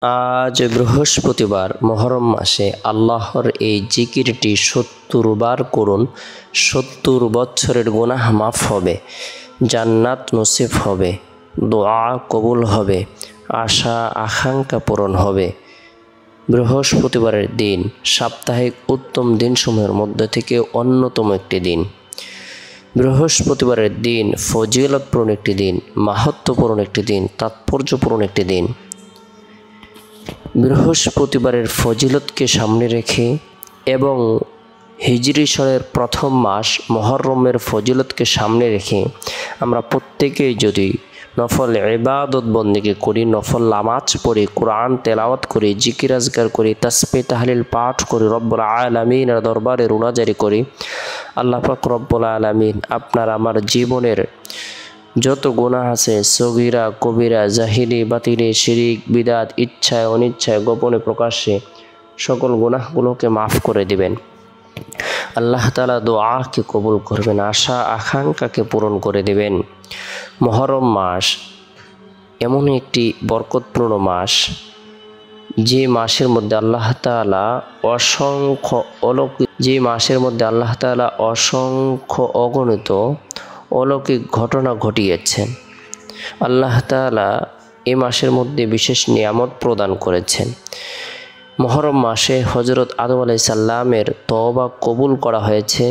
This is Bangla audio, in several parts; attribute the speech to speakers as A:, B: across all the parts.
A: আজ বৃহস্পতিবার মহরম মাসে আল্লাহর এই জিকিরটি ৭০ বার করুন। ৭০ বছরের গুনাহ মাফ হবে, জান্নাত নসিব হবে, দোয়া কবুল হবে, আশা আকাঙ্ক্ষা পূরণ হবে। বৃহস্পতিবারের দিন সাপ্তাহিক উত্তম দিনসমূহের মধ্যে থেকে অন্যতম একটি দিন। বৃহস্পতিবারের দিন ফজিলতপূর্ণ একটি দিন, মাহাত্ম্যপূর্ণ একটি দিন, তাৎপর্যপূর্ণ একটি দিন। বৃহস্পতিবারের ফজিলতকে সামনে রেখে এবং হিজরি সনের প্রথম মাস মুহররমের ফজিলতকে সামনে রেখে আমরা প্রত্যেকেই যদি নফল ইবাদত বন্দেগী করি, নফল নামাজ পড়ি, কোরআন তেলাওয়াত করি, জিকির আজকার করি, তাসবিহ তাহলিল পাঠ করি, রব্বুল আলামিনের দরবারে রুনাজারি করি, আল্লাহ পাক রব্বুল আলামিন আপনার আমার জীবনের যত গুনাহ আছে, সগীরা কবিরা, জাহিরি বাতিনি, শিরিক বিদাত, ইচ্ছায় অনিচ্ছায় গোপনে প্রকাশ্যে সকল গুনাহগুলোকে মাফ করে দিবেন। আল্লাহ তাআলা দোয়াকে কবুল করবেন, আশা আকাঙ্ক্ষাকে পূরণ করে দেবেন। মুহররম মাস এমন একটি বরকতপূর্ণ মাস, যে মাসের মধ্যে আল্লাহ তাআলা অসংখ্য অগণিত অলৌকিক ঘটনা ঘটিয়েছেন। আল্লাহ তাআলা এ মাসের মধ্যে বিশেষ নিয়ামত প্রদান করেছেন। মুহররম মাসে হযরত আদম আলাইহিস সালামের তওবা কবুল করা হয়েছে।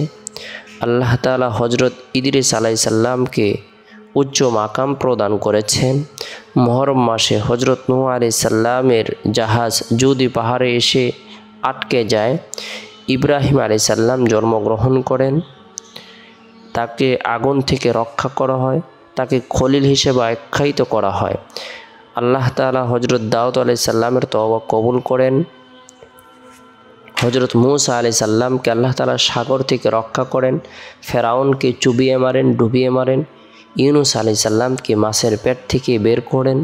A: আল্লাহ তাআলা হযরত ইদ্রিস আলাইহিস সালামকে উচ্চ মাকাম প্রদান করেছেন। মুহররম মাসে হযরত নূহ আলাইহিস সালামের জাহাজ যদি পাহাড়ে এসে আটকে যায়, ইব্রাহিম আলাইহিস সালাম জন্মগ্রহণ করেন, তাকে আগুন থেকে রক্ষা করা হয়, তাকে খলিল হিসেবে আখ্যায়িত করা হয়। আল্লাহ তাআলা হযরত দাউদ আলাইহিস সালামের তওবা কবুল করেন। হযরত মূসা আলাইহিস সালামকে আল্লাহ তাআলা সাগর থেকে রক্ষা করেন, ফেরাউনকে চুবিয়ে মারেন, ডুবিয়ে মারেন, ইউনূস আলাইহিস সালামকে মাছের পেট থেকে বের করেন,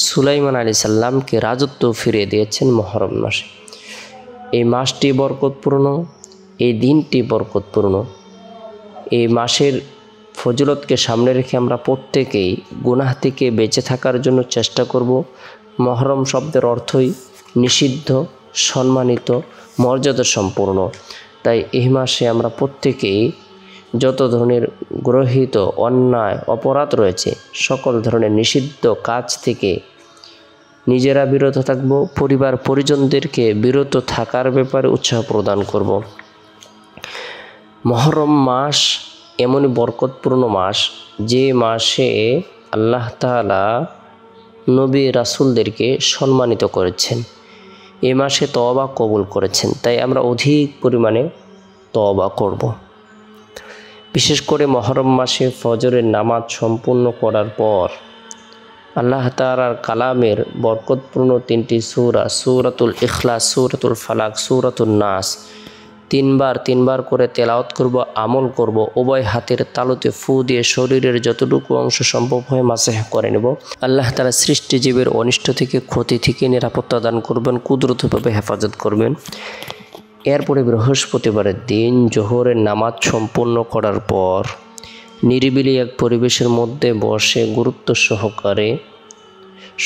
A: সুলাইমান আলাইহিস সালামকে রাজত্ব ফিরিয়ে দিয়েছেন মুহররম মাসে। এই মাসটি বরকতপূর্ণ, এই দিনটি বরকতপূর্ণ। এই মাসের ফজিলতকে সামনে রেখে আমরা প্রত্যেকেই গুনাহ থেকে বেঁচে থাকার জন্য চেষ্টা করব। মুহররম শব্দের অর্থই নিষিদ্ধ, সম্মানিত, মর্যাদা সম্পূর্ণ। তাই এই মাসে আমরা প্রত্যেকেই যত ধরনের গৃহীত অন্যায় অপরাধ রয়েছে, সকল ধরনের নিষিদ্ধ কাজ থেকে নিজেরা বিরত থাকব, পরিবার পরিজনদেরকে বিরত থাকার ব্যাপারে উৎসাহ প্রদান করব। মুহররম মাস এমনই বরকতপূর্ণ মাস, যে মাসে আল্লাহ তাআলা নবী রাসূলদেরকে সম্মানিত করেছেন, এই মাসে তওবা কবুল করেছেন। তাই আমরা অধিক পরিমাণে তওবা করব। বিশেষ করে মুহররম মাসে ফজরের নামাজ সম্পূর্ণ করার পর আল্লাহ তাআলার কালামের বরকতপূর্ণ 3টি সূরা, সূরাতুল ইখলাস, সূরাতুল ফালাক, সূরাতুন নাস তিনবার করে তেলাওয়াত করব, আমল করব। উভয় হাতের তালুতে ফু দিয়ে শরীরের যতটুকু অংশ সম্ভব হয় মাসেহ করে নেব। আল্লাহ তাআলা সৃষ্টিজীবের অনিষ্ট থেকে, ক্ষতি থেকে নিরাপত্তা দান করবেন, কুদরতভাবে হেফাজত করবেন। এরপরে বৃহস্পতিবারের দিন জোহরের নামাজ সম্পূর্ণ করার পর নিরিবিলি এক পরিবেশের মধ্যে বসে গুরুত্ব সহকারে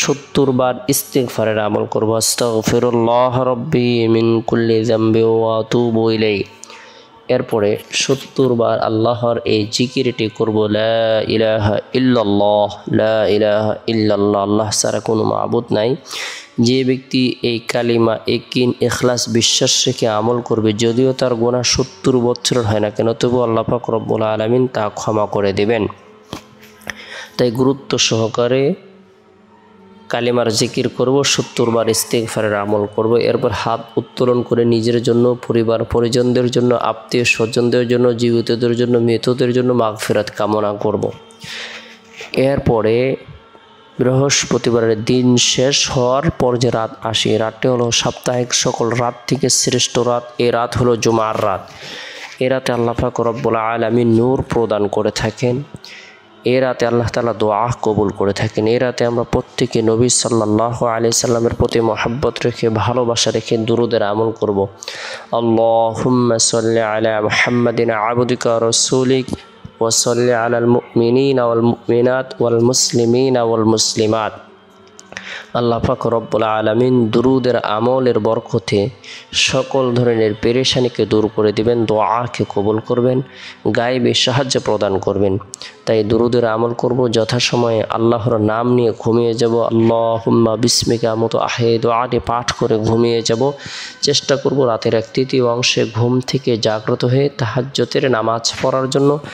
A: ৭০ বার ইস্তিগফারের আমল করব। আস্তাগফিরুল্লাহ রাব্বি মিন কুল্লি যামবি ওয়া আতুবু ইলাইহি। এরপরে ৭০ বার আল্লাহর এই জিকিরটি করব, লা ইলাহা ইল্লাল্লাহ, লা ইলাহা ইল্লাল্লাহ, আল্লাহ ছাড়া কোনো মাবুদ নাই। যে ব্যক্তি এই কালিমা ইয়াকিন ইখলাস বিশ্বাস রেখে আমল করবে, যদিও তার গুনাহ ৭০ বছরের হয় না কেন, তবু আল্লাহ পাক রব্বুল আলামিন তা ক্ষমা করে দেবেন। তাই গুরুত্ব সহকারে কালিমার জিকির করব, ৭০ বার ইস্তিগফারের আমল করব। এরপর হাত উত্তোলন করে নিজের জন্য, পরিবার পরিজনদের জন্য, আত্মীয় স্বজনদের জন্য, জীবিতদের জন্য, মৃতদের জন্য মাগফিরাত কামনা করব। এরপরে বৃহস্পতিবারের দিন শেষ হওয়ার পর যে রাত আসে, রাতটি হলো সাপ্তাহিক সকল রাত থেকে শ্রেষ্ঠ রাত। এই রাত হলো জুমার রাত। এ রাতে আল্লাহ পাক রব্বুল আলামিন নূর প্রদান করে থাকেন। এ রাতে আল্লাহ তাআলা দোয়া কবুল করে থাকেন। এ রাতে আমরা প্রত্যেকে নবী সাল্লাল্লাহু আলাইহি সাল্লামের প্রতি মহব্বত রেখে, ভালোবাসা রেখে দুরুদের আমল করব। আল্লাহুম্মা সাল্লি আলা মুহাম্মাদিন আবদিকা রাসূলিক ওয়া সাল্লি আলাল মুমিনিনা ওয়াল মুমিনাত ওয়াল মুসলিমিনা ওয়াল মুসলিমাত। আল্লাহ পাক রব্বুল আলামিন দুরুদের আমলের বরকতে সকল ধরনের পেরেশানিকে দূর করে দিবেন, দোয়াকে কবুল করবেন, গায়েবী সাহায্য প্রদান করবেন। তাই দুরুদের আমল করব, যথাসময়ে আল্লাহর নাম নিয়ে ঘুমিয়ে যাব। আল্লাহুম্মা বিসমিকা মতো আহে দোয়াটি পাঠ করে ঘুমিয়ে যাব। চেষ্টা করব রাতের 1/3 অংশে ঘুম থেকে জাগ্রত হয়ে তাহাজ্জুদের নামাজ পড়ার জন্য।